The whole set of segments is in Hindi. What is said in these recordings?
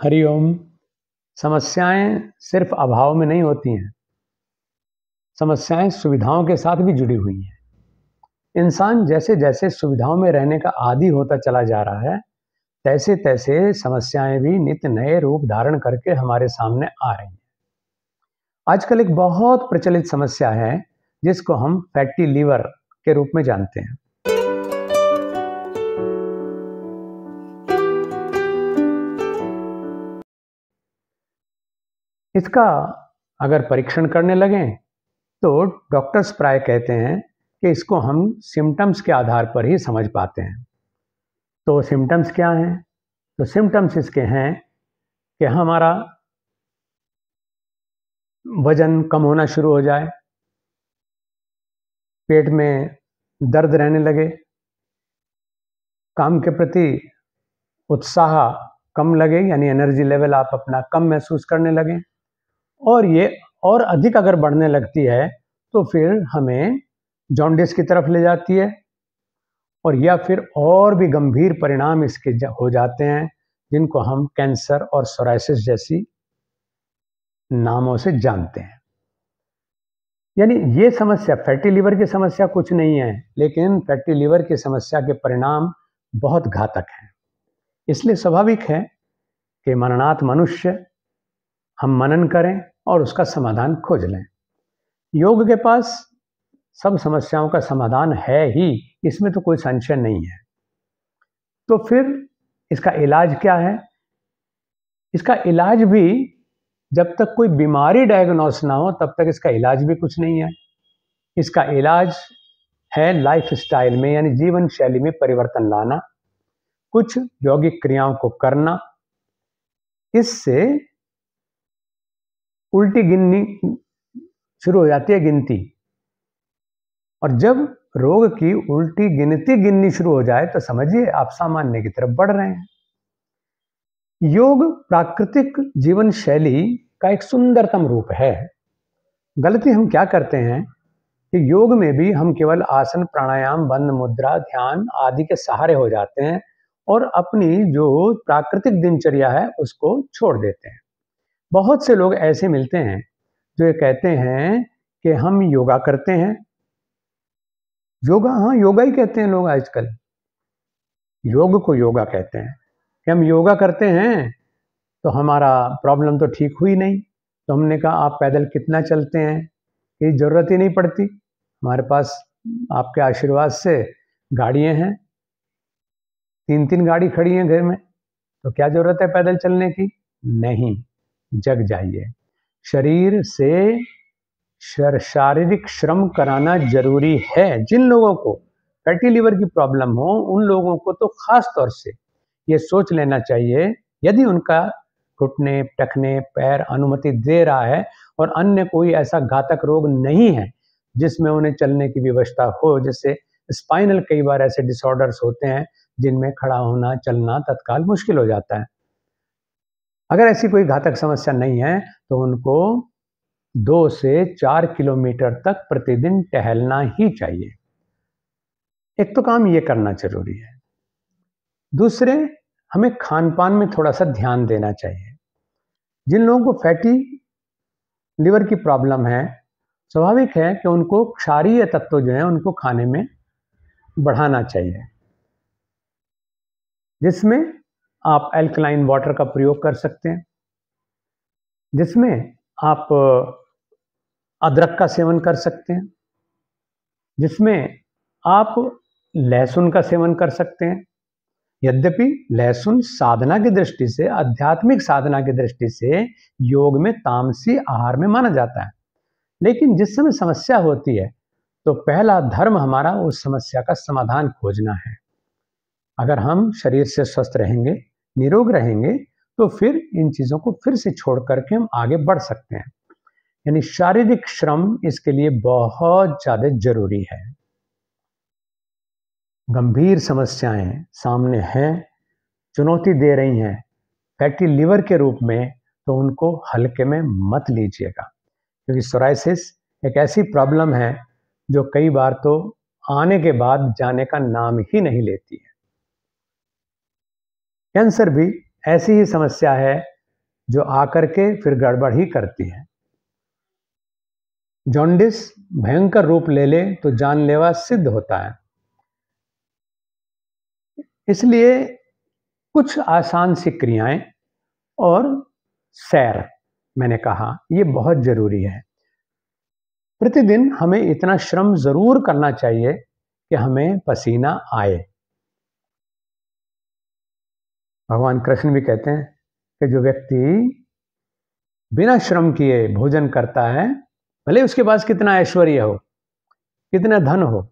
हरिओम। समस्याएं सिर्फ अभाव में नहीं होती हैं, समस्याएं सुविधाओं के साथ भी जुड़ी हुई हैं। इंसान जैसे जैसे सुविधाओं में रहने का आदी होता चला जा रहा है, तैसे तैसे समस्याएं भी नित्य नए रूप धारण करके हमारे सामने आ रही हैं। आजकल एक बहुत प्रचलित समस्या है जिसको हम फैटी लीवर के रूप में जानते हैं। इसका अगर परीक्षण करने लगें तो डॉक्टर्स प्राय कहते हैं कि इसको हम सिम्टम्स के आधार पर ही समझ पाते हैं। तो सिम्टम्स क्या हैं? तो सिम्टम्स इसके हैं कि हमारा वजन कम होना शुरू हो जाए, पेट में दर्द रहने लगे, काम के प्रति उत्साह कम लगे, यानी एनर्जी लेवल आप अपना कम महसूस करने लगें, और ये और अधिक अगर बढ़ने लगती है तो फिर हमें जॉन्डिस की तरफ ले जाती है, और या फिर और भी गंभीर परिणाम इसके हो जाते हैं जिनको हम कैंसर और सोराइसिस जैसी नामों से जानते हैं। यानी ये समस्या, फैटी लीवर की समस्या कुछ नहीं है, लेकिन फैटी लीवर की समस्या के परिणाम बहुत घातक हैं। इसलिए स्वाभाविक है कि मननाथ मनुष्य हम मनन करें और उसका समाधान खोज लें। योग के पास सब समस्याओं का समाधान है ही, इसमें तो कोई संशय नहीं है। तो फिर इसका इलाज क्या है? इसका इलाज भी जब तक कोई बीमारी डायग्नोस ना हो तब तक इसका इलाज भी कुछ नहीं है। इसका इलाज है लाइफ स्टाइल में, यानी जीवन शैली में परिवर्तन लाना, कुछ यौगिक क्रियाओं को करना। इससे उल्टी गिननी शुरू हो जाती है, गिनती। और जब रोग की उल्टी गिनती गिननी शुरू हो जाए तो समझिए आप सामान्य की तरफ बढ़ रहे हैं। योग प्राकृतिक जीवन शैली का एक सुंदरतम रूप है। गलती हम क्या करते हैं कि योग में भी हम केवल आसन, प्राणायाम, बंद मुद्रा, ध्यान आदि के सहारे हो जाते हैं और अपनी जो प्राकृतिक दिनचर्या है उसको छोड़ देते हैं। बहुत से लोग ऐसे मिलते हैं जो ये कहते हैं कि हम योगा करते हैं। योगा, हाँ योगा ही कहते हैं लोग आजकल, योग को योगा कहते हैं कि हम योगा करते हैं तो हमारा प्रॉब्लम तो ठीक हुई नहीं। तो हमने कहा आप पैदल कितना चलते हैं, ये ज़रूरत ही नहीं पड़ती, हमारे पास आपके आशीर्वाद से गाड़ियाँ हैं, 3-3 गाड़ी खड़ी हैं घर में, तो क्या ज़रूरत है पैदल चलने की? नहीं, जग जाइए। शरीर से शारीरिक श्रम कराना जरूरी है। जिन लोगों को फैटी लीवर की प्रॉब्लम हो उन लोगों को तो खास तौर से ये सोच लेना चाहिए, यदि उनका घुटने, टखने, पैर अनुमति दे रहा है और अन्य कोई ऐसा घातक रोग नहीं है जिसमें उन्हें चलने की व्यवस्था हो, जैसे स्पाइनल, कई बार ऐसे डिसऑर्डर्स होते हैं जिनमें खड़ा होना, चलना तत्काल मुश्किल हो जाता है। अगर ऐसी कोई घातक समस्या नहीं है तो उनको 2 से 4 किलोमीटर तक प्रतिदिन टहलना ही चाहिए। एक तो काम ये करना जरूरी है। दूसरे, हमें खान पान में थोड़ा सा ध्यान देना चाहिए। जिन लोगों को फैटी लिवर की प्रॉब्लम है, स्वाभाविक है कि उनको क्षारीय तत्व जो है उनको खाने में बढ़ाना चाहिए, जिसमें आप एल्कलाइन वाटर का प्रयोग कर सकते हैं, जिसमें आप अदरक का सेवन कर सकते हैं, जिसमें आप लहसुन का सेवन कर सकते हैं। यद्यपि लहसुन साधना की दृष्टि से, आध्यात्मिक साधना की दृष्टि से योग में तामसी आहार में माना जाता है, लेकिन जिस समय समस्या होती है तो पहला धर्म हमारा उस समस्या का समाधान खोजना है। अगर हम शरीर से स्वस्थ रहेंगे, निरोग रहेंगे, तो फिर इन चीज़ों को फिर से छोड़ करके हम आगे बढ़ सकते हैं। यानी शारीरिक श्रम इसके लिए बहुत ज़्यादा जरूरी है। गंभीर समस्याएं सामने हैं, चुनौती दे रही हैं फैटी लिवर के रूप में, तो उनको हल्के में मत लीजिएगा, क्योंकि सोराइसिस एक ऐसी प्रॉब्लम है जो कई बार तो आने के बाद जाने का नाम ही नहीं लेती है। कैंसर भी ऐसी ही समस्या है जो आकर के फिर गड़बड़ ही करती है। जॉन्डिस भयंकर रूप ले ले तो जानलेवा सिद्ध होता है। इसलिए कुछ आसान सी क्रियाएं और सैर, मैंने कहा, ये बहुत जरूरी है। प्रतिदिन हमें इतना श्रम जरूर करना चाहिए कि हमें पसीना आए। भगवान कृष्ण भी कहते हैं कि जो व्यक्ति बिना श्रम किए भोजन करता है, भले उसके पास कितना ऐश्वर्य हो, कितना धन हो,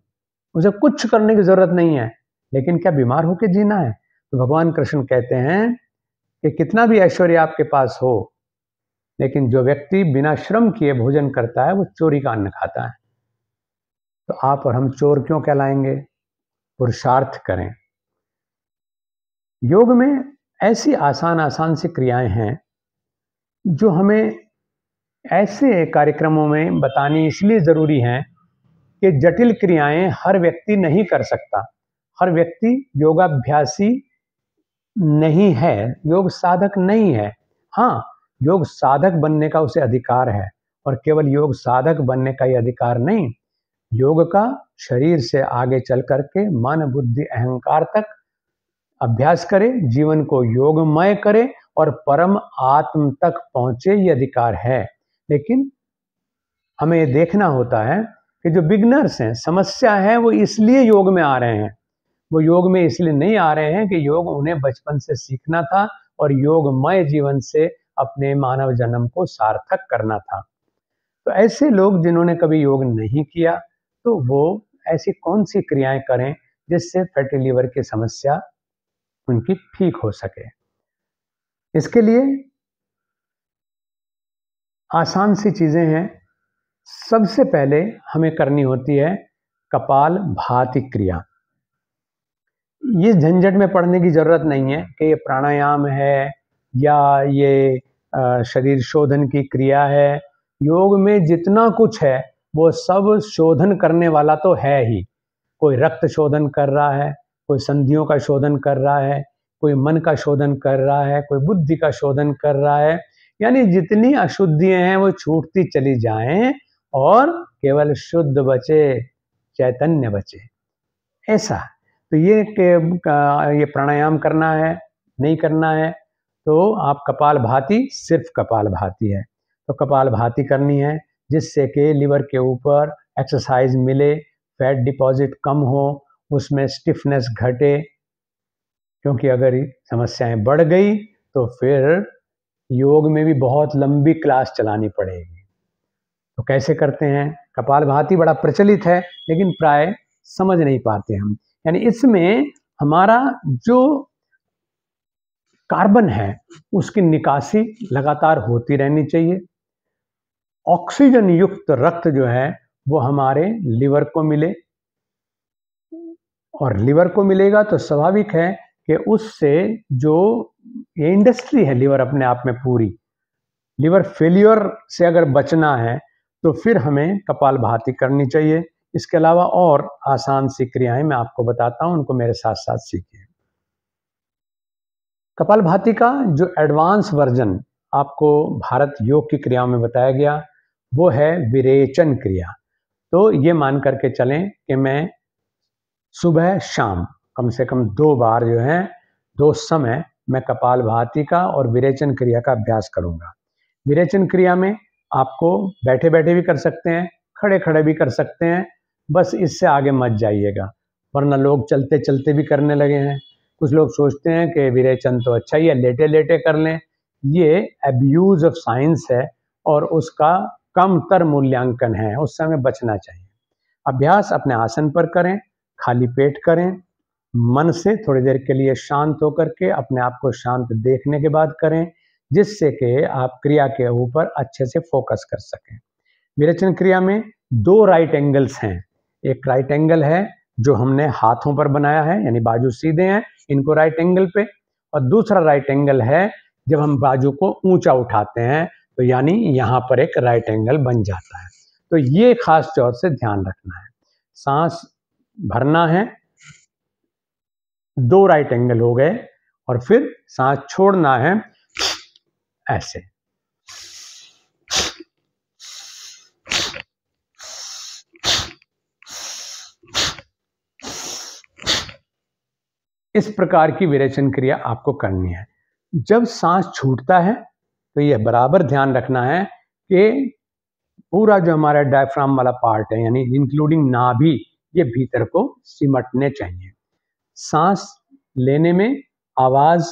उसे कुछ करने की जरूरत नहीं है, लेकिन क्या बीमार होकर जीना है? तो भगवान कृष्ण कहते हैं कि कितना भी ऐश्वर्य आपके पास हो, लेकिन जो व्यक्ति बिना श्रम किए भोजन करता है वो चोरी का अन्न खाता है। तो आप और हम चोर क्यों कहलाएंगे? पुरुषार्थ करें। योग में ऐसी आसान आसान सी क्रियाएं हैं जो हमें ऐसे कार्यक्रमों में बतानी इसलिए जरूरी हैं कि जटिल क्रियाएं हर व्यक्ति नहीं कर सकता। हर व्यक्ति योगाभ्यासी नहीं है, योग साधक नहीं है। हाँ, योग साधक बनने का उसे अधिकार है, और केवल योग साधक बनने का ही अधिकार नहीं, योग का शरीर से आगे चल करके मन बुद्धि अहंकार तक अभ्यास करे, जीवन को योगमय करे और परम आत्म तक पहुंचे, ये अधिकार है। लेकिन हमें ये देखना होता है कि जो बिगनर्स हैं, समस्या है, वो इसलिए योग में आ रहे हैं। वो योग में इसलिए नहीं आ रहे हैं कि योग उन्हें बचपन से सीखना था और योगमय जीवन से अपने मानव जन्म को सार्थक करना था। तो ऐसे लोग जिन्होंने कभी योग नहीं किया, तो वो ऐसी कौन सी क्रियाएं करें जिससे फैटी लिवर की समस्या उनकी ठीक हो सके। इसके लिए आसान सी चीजें हैं। सबसे पहले हमें करनी होती है कपाल भाती क्रिया। ये झंझट में पड़ने की जरूरत नहीं है कि ये प्राणायाम है या ये शरीर शोधन की क्रिया है। योग में जितना कुछ है वो सब शोधन करने वाला तो है ही। कोई रक्त शोधन कर रहा है, कोई संधियों का शोधन कर रहा है, कोई मन का शोधन कर रहा है, कोई बुद्धि का शोधन कर रहा है। यानी जितनी अशुद्धियां हैं वो छूटती चली जाएं और केवल शुद्ध बचे, चैतन्य बचे, ऐसा। तो ये प्राणायाम करना है, नहीं करना है, तो आप कपाल भाती, सिर्फ कपाल भाती है तो कपाल भाती करनी है, जिससे कि लिवर के ऊपर एक्सरसाइज मिले, फैट डिपॉजिट कम हो, उसमें स्टिफनेस घटे। क्योंकि अगर समस्याएं बढ़ गई तो फिर योग में भी बहुत लंबी क्लास चलानी पड़ेगी। तो कैसे करते हैं? कपाल भाती बड़ा प्रचलित है, लेकिन प्राय समझ नहीं पाते हम। यानी इसमें हमारा जो कार्बन है उसकी निकासी लगातार होती रहनी चाहिए। ऑक्सीजन युक्त रक्त जो है वो हमारे लिवर को मिले, और लिवर को मिलेगा तो स्वाभाविक है कि उससे जो ये इंडस्ट्री है लिवर अपने आप में पूरी, लिवर फेलियर से अगर बचना है तो फिर हमें कपाल भाती करनी चाहिए। इसके अलावा और आसान सी क्रियाएं मैं आपको बताता हूं, उनको मेरे साथ साथ सीखिए। कपाल भाती का जो एडवांस वर्जन आपको भारत योग की क्रियाओं में बताया गया वो है विरेचन क्रिया। तो ये मान करके चलें कि मैं सुबह शाम कम से कम 2 बार जो है, 2 समय मैं कपाल भाती का और विरेचन क्रिया का अभ्यास करूंगा। विरेचन क्रिया में आपको बैठे बैठे भी कर सकते हैं, खड़े खड़े भी कर सकते हैं, बस इससे आगे मत जाइएगा, वरना लोग चलते चलते भी करने लगे हैं। कुछ लोग सोचते हैं कि विरेचन तो अच्छा ही है, लेटे लेटे कर लें। ये अब्यूज ऑफ साइंस है और उसका कमतर मूल्यांकन है, उस समय बचना चाहिए। अभ्यास अपने आसन पर करें, खाली पेट करें, मन से थोड़ी देर के लिए शांत होकर के अपने आप को शांत देखने के बाद करें, जिससे कि आप क्रिया के ऊपर अच्छे से फोकस कर सकें। विरेचन क्रिया में 2 राइट एंगल्स हैं। एक राइट एंगल है जो हमने हाथों पर बनाया है, यानी बाजू सीधे हैं इनको राइट एंगल पे, और दूसरा राइट एंगल है जब हम बाजू को ऊंचा उठाते हैं, तो यानी यहाँ पर एक राइट एंगल बन जाता है। तो ये खास तौर से ध्यान रखना है। सांस भरना है, 2 राइट एंगल हो गए, और फिर सांस छोड़ना है, ऐसे। इस प्रकार की विरेचन क्रिया आपको करनी है। जब सांस छूटता है तो यह बराबर ध्यान रखना है कि पूरा जो हमारा डायफ्राम वाला पार्ट है, यानी इंक्लूडिंग नाभि, ये भीतर को सिमटने चाहिए। सांस लेने में आवाज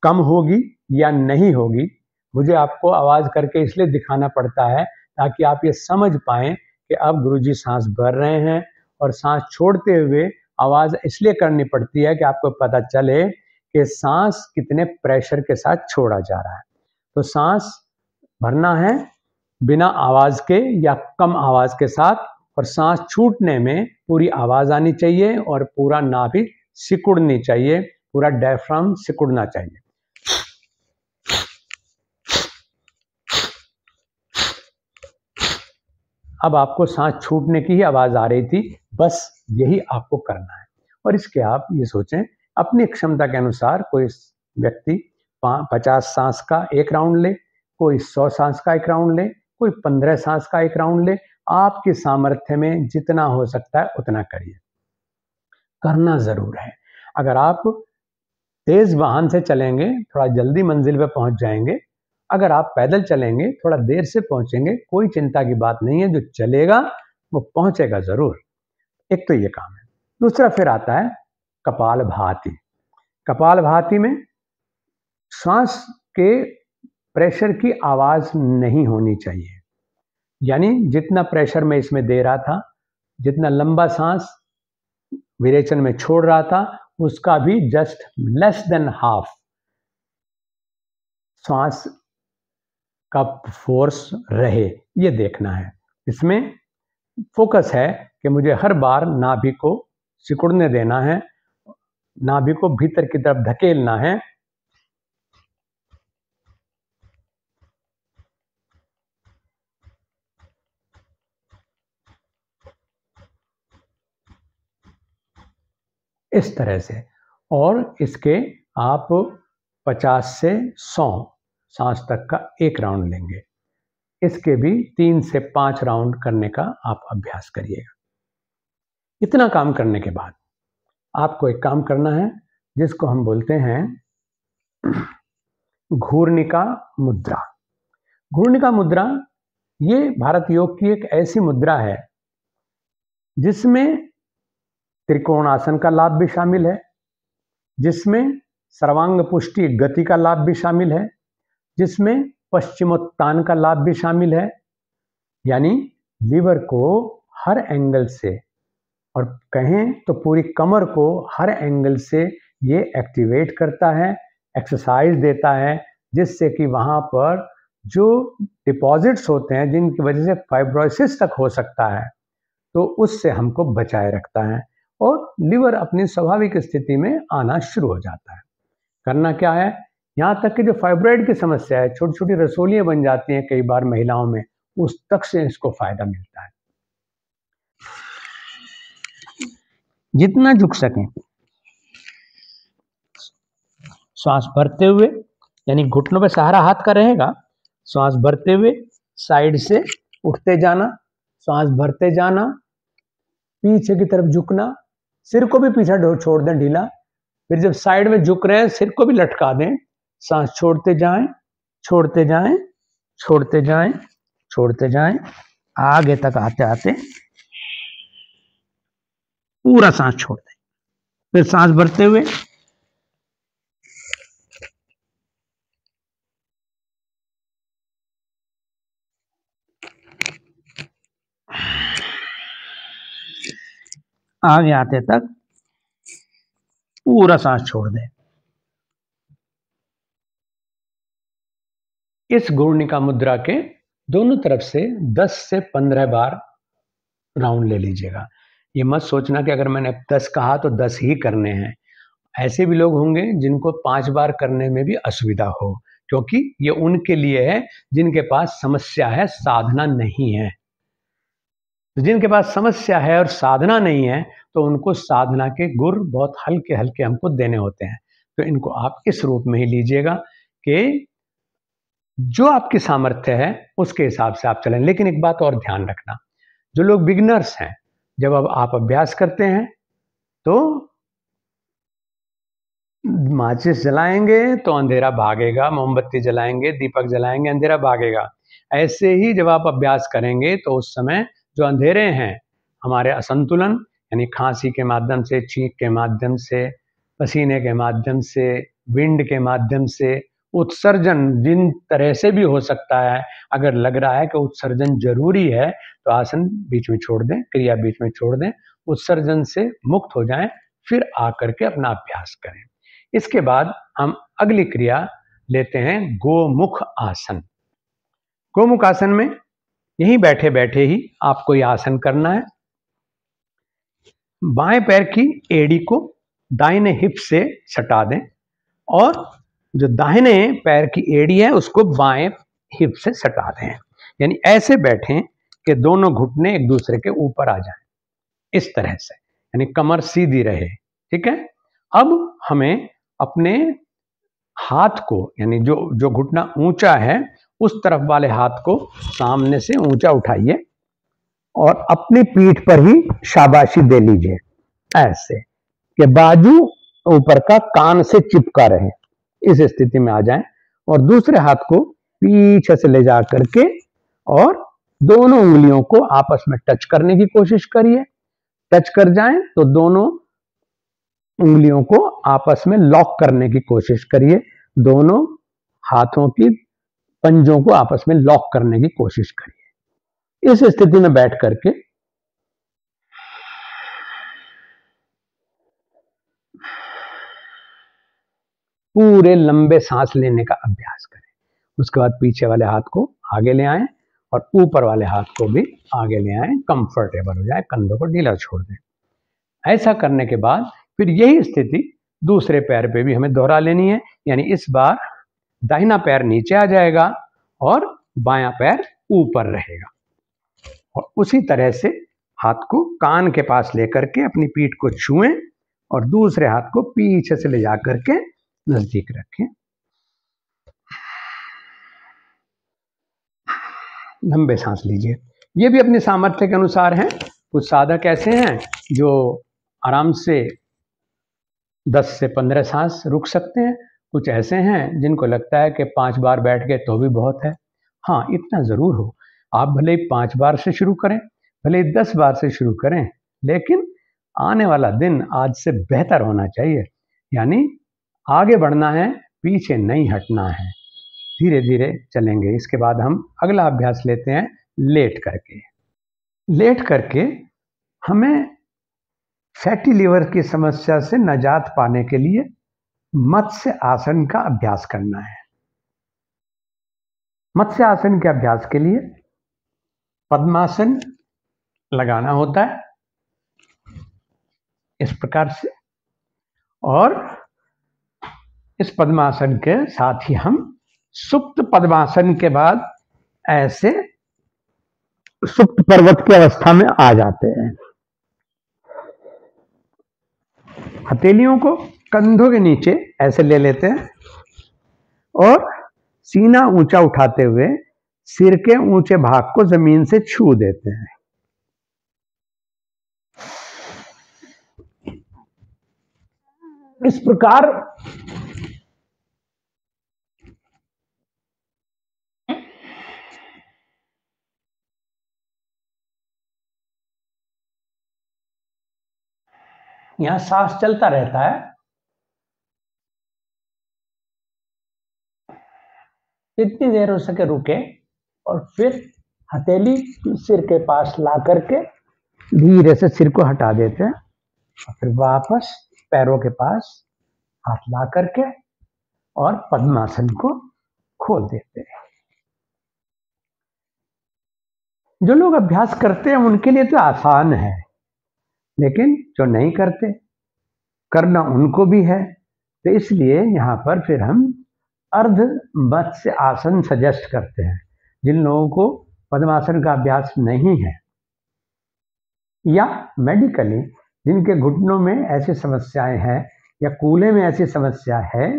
कम होगी या नहीं होगी, मुझे आपको आवाज करके इसलिए दिखाना पड़ता है ताकि आप ये समझ पाएं कि अब गुरुजी सांस भर रहे हैं, और सांस छोड़ते हुए आवाज इसलिए करनी पड़ती है कि आपको पता चले कि सांस कितने प्रेशर के साथ छोड़ा जा रहा है। तो सांस भरना है बिना आवाज के या कम आवाज के साथ, और सांस छूटने में पूरी आवाज आनी चाहिए और पूरा नाभि सिकुड़नी चाहिए, पूरा डायफ्राम सिकुड़ना चाहिए। अब आपको सांस छूटने की ही आवाज आ रही थी, बस यही आपको करना है। और इसके आप ये सोचें, अपनी क्षमता के अनुसार कोई व्यक्ति 50 सांस का एक राउंड ले, कोई 100 सांस का एक राउंड ले, कोई 15 सांस का एक राउंड ले। आपकी सामर्थ्य में जितना हो सकता है उतना करिए, करना जरूर है। अगर आप तेज वाहन से चलेंगे थोड़ा जल्दी मंजिल पे पहुंच जाएंगे, अगर आप पैदल चलेंगे थोड़ा देर से पहुंचेंगे, कोई चिंता की बात नहीं है, जो चलेगा वो पहुंचेगा जरूर। एक तो ये काम है। दूसरा फिर आता है कपालभाति। कपालभाति में सांस के प्रेशर की आवाज नहीं होनी चाहिए, यानी जितना प्रेशर मैं इसमें दे रहा था, जितना लंबा सांस विरेचन में छोड़ रहा था, उसका भी जस्ट लेस देन हाफ सांस का फोर्स रहे, ये देखना है। इसमें फोकस है कि मुझे हर बार नाभि को सिकुड़ने देना है, नाभि को भीतर की तरफ धकेलना है। इस तरह से, और इसके आप 50 से 100 सांस तक का एक राउंड लेंगे। इसके भी 3 से 5 राउंड करने का आप अभ्यास करिएगा। इतना काम करने के बाद आपको एक काम करना है जिसको हम बोलते हैं घूर्णिका मुद्रा। घूर्णिका मुद्रा ये भारत योग की एक ऐसी मुद्रा है जिसमें त्रिकोणासन का लाभ भी शामिल है, जिसमें सर्वांग पुष्टि गति का लाभ भी शामिल है, जिसमें पश्चिमोत्तान का लाभ भी शामिल है, यानी लीवर को हर एंगल से, और कहें तो पूरी कमर को हर एंगल से ये एक्टिवेट करता है, एक्सरसाइज देता है, जिससे कि वहाँ पर जो डिपॉजिट्स होते हैं जिनकी वजह से फाइब्रोसिस तक हो सकता है, तो उससे हमको बचाए रखता है और लिवर अपनी स्वाभाविक स्थिति में आना शुरू हो जाता है। करना क्या है, यहाँ तक कि जो फाइब्रॉइड की समस्या है, छोटी छोटी रसोलियाँ बन जाती हैं कई बार महिलाओं में, उस तक से इसको फायदा मिलता है। जितना झुक सकें, श्वास भरते हुए, यानी घुटनों पे सहारा हाथ का रहेगा, श्वास भरते हुए साइड से उठते जाना, श्वास भरते जाना, पीछे की तरफ झुकना, सिर को भी पीछे छोड़ दें ढीला, फिर जब साइड में झुक रहे हैं सिर को भी लटका दें, सांस छोड़ते जाएं, छोड़ते जाएं, छोड़ते जाएं, छोड़ते जाएं, आगे तक आते आते पूरा सांस छोड़ दें। फिर सांस भरते हुए आगे आते तक पूरा सांस छोड़ दें। इस घूर्णिका मुद्रा के दोनों तरफ से 10 से 15 बार राउंड ले लीजिएगा। ये मत सोचना कि अगर मैंने 10 कहा तो 10 ही करने हैं। ऐसे भी लोग होंगे जिनको 5 बार करने में भी असुविधा हो, क्योंकि ये उनके लिए है जिनके पास समस्या है, साधना नहीं है। तो जिनके पास समस्या है और साधना नहीं है, तो उनको साधना के गुर बहुत हल्के हल्के हमको देने होते हैं। तो इनको आप इस रूप में ही लीजिएगा कि जो आपकी सामर्थ्य है उसके हिसाब से आप चलें। लेकिन एक बात और ध्यान रखना, जो लोग बिगिनर्स हैं, जब अब आप अभ्यास करते हैं तो माचिस जलाएंगे तो अंधेरा भागेगा, मोमबत्ती जलाएंगे, दीपक जलाएंगे, अंधेरा भागेगा। ऐसे ही जब आप अभ्यास करेंगे तो उस समय जो अंधेरे हैं, हमारे असंतुलन यानी खांसी के माध्यम से, छींक के माध्यम से, पसीने के माध्यम से, विंड के माध्यम से, उत्सर्जन जिन तरह से भी हो सकता है, अगर लग रहा है कि उत्सर्जन जरूरी है तो आसन बीच में छोड़ दें, क्रिया बीच में छोड़ दें, उत्सर्जन से मुक्त हो जाएं, फिर आकर के अपना अभ्यास करें। इसके बाद हम अगली क्रिया लेते हैं गोमुख आसन। गोमुख आसन में यहीं बैठे बैठे ही आपको यह आसन करना है। बाएं पैर की एड़ी को दाहिने हिप से सटा दें और जो दाहिने पैर की एड़ी है उसको बाएं हिप से सटा दें। यानी ऐसे बैठें कि दोनों घुटने एक दूसरे के ऊपर आ जाएं, इस तरह से, यानी कमर सीधी रहे। ठीक है। अब हमें अपने हाथ को, यानी जो घुटना ऊंचा है उस तरफ वाले हाथ को सामने से ऊंचा उठाइए और अपनी पीठ पर ही शाबाशी दे लीजिए, ऐसे कि बाजू ऊपर का कान से चिपका रहे, इस स्थिति में आ जाएं। और दूसरे हाथ को पीछे से ले जा करके और दोनों उंगलियों को आपस में टच करने की कोशिश करिए। टच कर जाएं तो दोनों उंगलियों को आपस में लॉक करने की कोशिश करिए। दोनों हाथों की पंजों को आपस में लॉक करने की कोशिश करिए। इस स्थिति में बैठ करके पूरे लंबे सांस लेने का अभ्यास करें। उसके बाद पीछे वाले हाथ को आगे ले आएं और ऊपर वाले हाथ को भी आगे ले आएं, कंफर्टेबल हो जाए, कंधों को ढीला छोड़ दें। ऐसा करने के बाद फिर यही स्थिति दूसरे पैर पे भी हमें दोहरा लेनी है। यानी इस बार दाहिना पैर नीचे आ जाएगा और बायां पैर ऊपर रहेगा। और उसी तरह से हाथ को कान के पास लेकर के अपनी पीठ को छुएं और दूसरे हाथ को पीछे से ले जाकर के नजदीक रखें। लंबे सांस लीजिए। ये भी अपनी सामर्थ्य के अनुसार हैं। कुछ साधक ऐसे हैं जो आराम से 10 से 15 सांस रुक सकते हैं। कुछ ऐसे हैं जिनको लगता है कि 5 बार बैठ गए तो भी बहुत है। हाँ, इतना ज़रूर हो, आप भले ही 5 बार से शुरू करें, भले ही 10 बार से शुरू करें, लेकिन आने वाला दिन आज से बेहतर होना चाहिए। यानी आगे बढ़ना है, पीछे नहीं हटना है, धीरे धीरे चलेंगे। इसके बाद हम अगला अभ्यास लेते हैं लेट करके। लेट करके हमें फैटी लिवर की समस्या से निजात पाने के लिए मत्स्य आसन का अभ्यास करना है। मत्स्य आसन के अभ्यास के लिए पद्मासन लगाना होता है इस प्रकार से, और इस पद्मासन के साथ ही हम सुप्त पद्मासन के बाद ऐसे सुप्त पर्वत की अवस्था में आ जाते हैं। हथेलियों को कंधों के नीचे ऐसे ले लेते हैं और सीना ऊंचा उठाते हुए सिर के ऊंचे भाग को जमीन से छू देते हैं। इस प्रकार यहां सांस चलता रहता है। जितनी देर हो सके रुके और फिर हथेली सिर के पास ला करके धीरे से सिर को हटा देते हैं और फिर वापस पैरों के पास हाथ ला करके और पद्मासन को खोल देते हैं। जो लोग अभ्यास करते हैं उनके लिए तो आसान है, लेकिन जो नहीं करते, करना उनको भी है। तो इसलिए यहाँ पर फिर हम अर्ध मत्स्य आसन सजेस्ट करते हैं। जिन लोगों को पद्मासन का अभ्यास नहीं है या मेडिकली जिनके घुटनों में ऐसी समस्याएं हैं या कूल्हे में ऐसी समस्या है,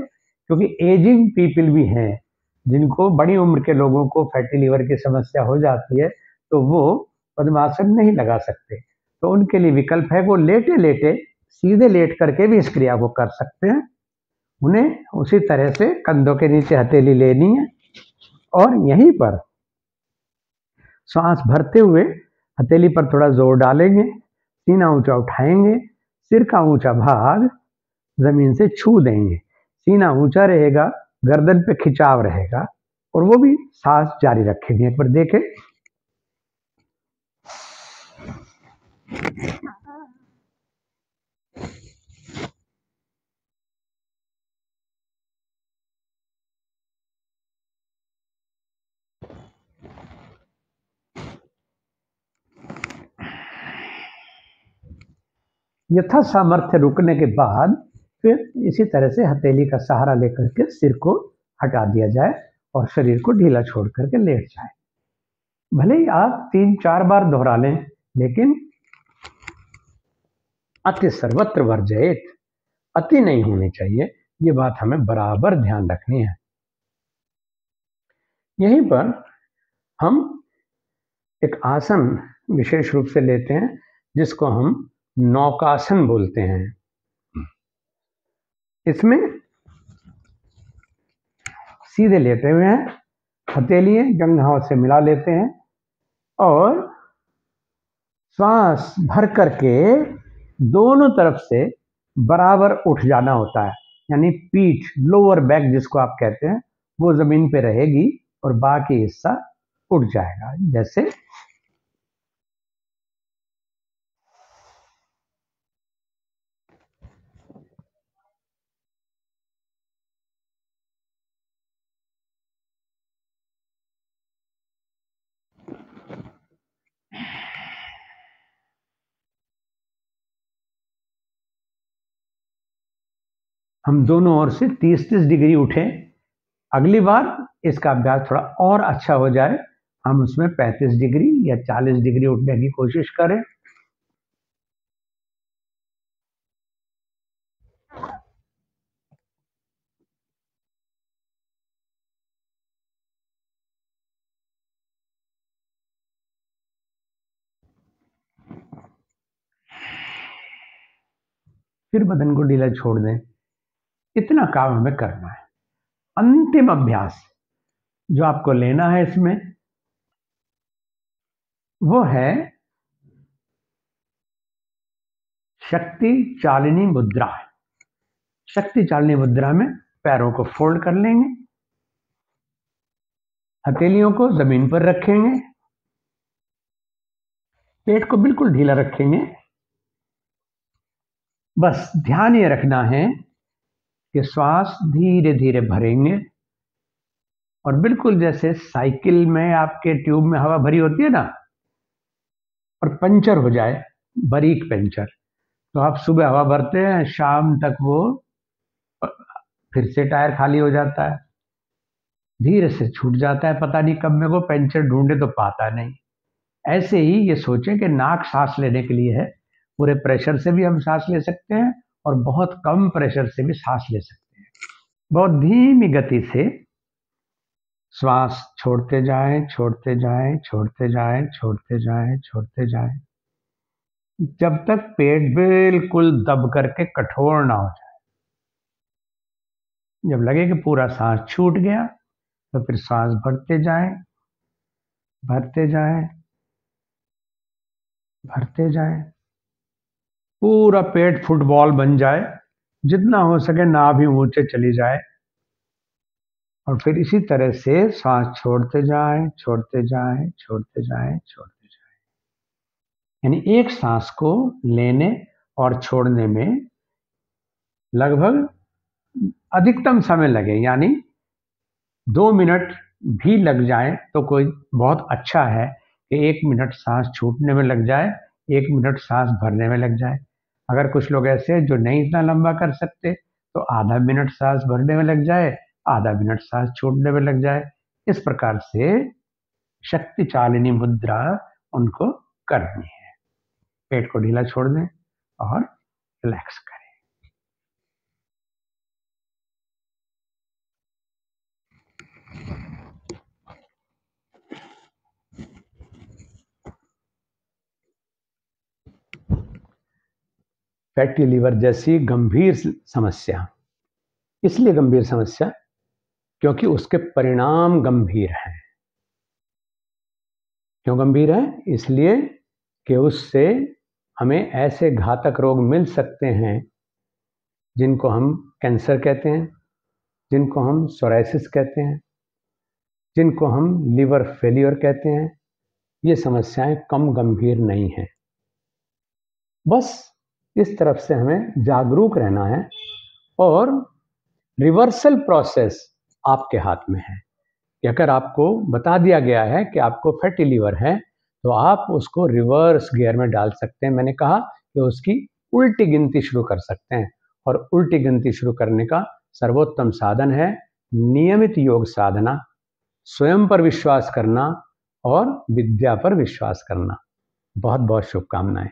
क्योंकि एजिंग पीपल भी हैं, जिनको बड़ी उम्र के लोगों को फैटी लीवर की समस्या हो जाती है तो वो पद्मासन नहीं लगा सकते, तो उनके लिए विकल्प है वो लेटे लेटे सीधे लेट करके भी इस क्रिया को कर सकते हैं। उन्हें उसी तरह से कंधों के नीचे हथेली लेनी है और यहीं पर सांस भरते हुए हथेली पर थोड़ा जोर डालेंगे, सीना ऊंचा उठाएंगे, सिर का ऊंचा भाग जमीन से छू देंगे, सीना ऊंचा रहेगा, गर्दन पे खिंचाव रहेगा और वो भी सांस जारी रखेंगे। एक बार देखें। यथा सामर्थ्य रुकने के बाद फिर इसी तरह से हथेली का सहारा लेकर के सिर को हटा दिया जाए और शरीर को ढीला छोड़ करके लेट जाए। भले ही आप 3-4 बार दोहरा लें, लेकिन अति सर्वत्र वर्जयेत, अति नहीं होनी चाहिए। ये बात हमें बराबर ध्यान रखनी है। यहीं पर हम एक आसन विशेष रूप से लेते हैं जिसको हम नौकासन बोलते हैं। इसमें सीधे लेटे हुए हैं, हथेलियां जंघाओं से मिला लेते हैं और श्वास भर करके दोनों तरफ से बराबर उठ जाना होता है, यानी पीठ लोअर बैक जिसको आप कहते हैं वो जमीन पे रहेगी और बाकी हिस्सा उठ जाएगा। जैसे हम दोनों ओर से 30-30 डिग्री उठें। अगली बार इसका अभ्यास थोड़ा और अच्छा हो जाए, हम उसमें 35 डिग्री या 40 डिग्री उठने की कोशिश करें। फिर बदन को ढीला छोड़ दें। इतना काम हमें करना है। अंतिम अभ्यास जो आपको लेना है इसमें वो है शक्ति चालिनी मुद्रा। शक्ति चालिनी मुद्रा में पैरों को फोल्ड कर लेंगे, हथेलियों को जमीन पर रखेंगे, पेट को बिल्कुल ढीला रखेंगे। बस ध्यान ये रखना है कि श्वास धीरे धीरे भरेंगे और बिल्कुल जैसे साइकिल में आपके ट्यूब में हवा भरी होती है ना, और पंचर हो जाए, बारीक पंचर, तो आप सुबह हवा भरते हैं, शाम तक वो फिर से टायर खाली हो जाता है, धीरे से छूट जाता है, पता नहीं कब में वो पंचर ढूंढे तो पाता नहीं। ऐसे ही ये सोचें कि नाक सांस लेने के लिए है, पूरे प्रेशर से भी हम सांस ले सकते हैं और बहुत कम प्रेशर से भी सांस ले सकते हैं। बहुत धीमी गति से श्वास छोड़ते जाएं, छोड़ते जाएं, छोड़ते जाएं, छोड़ते जाएं, छोड़ते जाएं, जब तक पेट बिल्कुल दब करके कठोर ना हो जाए। जब लगे कि पूरा सांस छूट गया तो फिर सांस भरते जाएं, भरते जाएं, भरते जाएं, पूरा पेट फुटबॉल बन जाए, जितना हो सके नाभि ऊंचे चली जाए और फिर इसी तरह से सांस छोड़ते जाएं, छोड़ते जाएं, छोड़ते जाएं, छोड़ते जाएं। यानी एक सांस को लेने और छोड़ने में लगभग अधिकतम समय लगे, यानी 2 मिनट भी लग जाए तो कोई बहुत अच्छा है कि 1 मिनट सांस छूटने में लग जाए, 1 मिनट सांस भरने में लग जाए। अगर कुछ लोग ऐसे हैं जो नहीं इतना लंबा कर सकते तो आधा मिनट सांस भरने में लग जाए, आधा मिनट सांस छोड़ने में लग जाए। इस प्रकार से शक्ति चालिनी मुद्रा उनको करनी है। पेट को ढीला छोड़ दें और रिलैक्स करें। फैटी लीवर जैसी गंभीर समस्या। इसलिए गंभीर समस्या क्योंकि उसके परिणाम गंभीर हैं। क्यों गंभीर है? इसलिए कि उससे हमें ऐसे घातक रोग मिल सकते हैं जिनको हम कैंसर कहते हैं, जिनको हम सोराइसिस कहते हैं, जिनको हम लीवर फेलियर कहते हैं। ये समस्याएं कम गंभीर नहीं हैं। बस इस तरफ से हमें जागरूक रहना है और रिवर्सल प्रोसेस आपके हाथ में है कि अगर आपको बता दिया गया है कि आपको फैटी लीवर है तो आप उसको रिवर्स गियर में डाल सकते हैं। मैंने कहा कि उसकी उल्टी गिनती शुरू कर सकते हैं और उल्टी गिनती शुरू करने का सर्वोत्तम साधन है नियमित योग साधना, स्वयं पर विश्वास करना और विद्या पर विश्वास करना। बहुत बहुत शुभकामनाएं।